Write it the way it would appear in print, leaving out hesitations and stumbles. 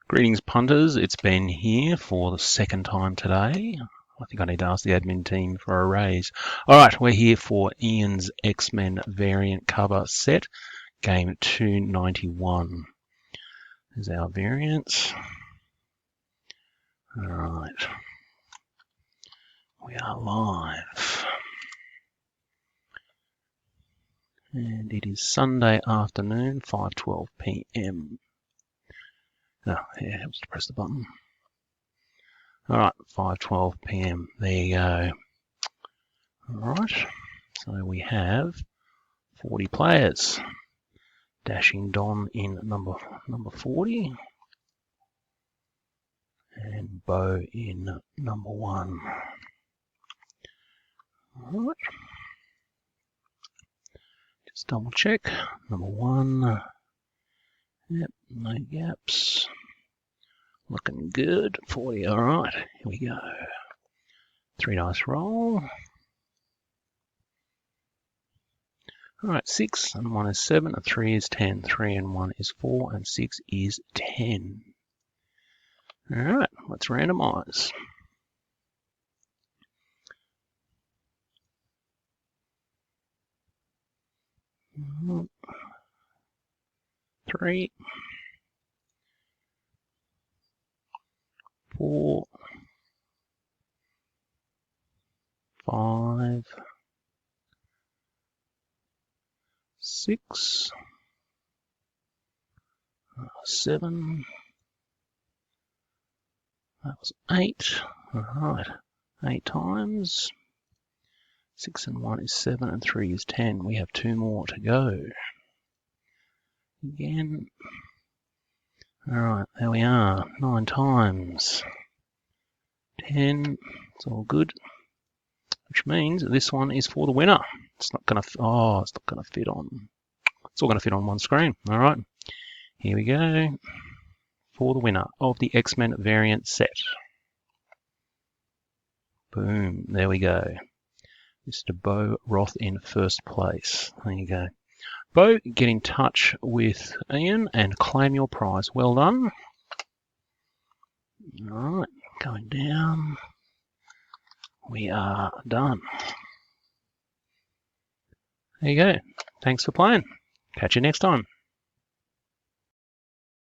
Greetings punters, it's Ben here for the second time today. I think I need to ask the admin team for a raise. Alright, we're here for Ian's X-Men variant cover set, game 291. There's our variants. Alright, we are live. And it is Sunday afternoon, 5:12 PM. Oh, yeah, helps to press the button. Alright, 5:12 PM. There you go. Alright, so we have 40 players. Dashing Don in number 40. And Bo in number 1. Alright. Just double check. Number 1. Yep, no gaps. Looking good. 40, alright. Here we go. 3 dice roll. Alright, 6 and 1 is 7, and 3 is 10. 3 and 1 is 4, and 6 is 10. Alright, let's randomize. Three, 4, 5, 6, 7. That was 8. Alright, 8 times. 6 and 1 is 7, and 3 is 10. We have 2 more to go. Again. Alright, there we are. 9 times. 10. It's all good. Which means this one is for the winner. It's not gonna. Oh, it's not gonna fit on. It's all gonna fit on one screen. All right. Here we go. For the winner of the X-Men variant set. Boom. There we go. Mr. Bo Roth in first place. There you go. Bo, get in touch with Ian and claim your prize. Well done. All right. Going down. We are done. There you go. Thanks for playing. Catch you next time.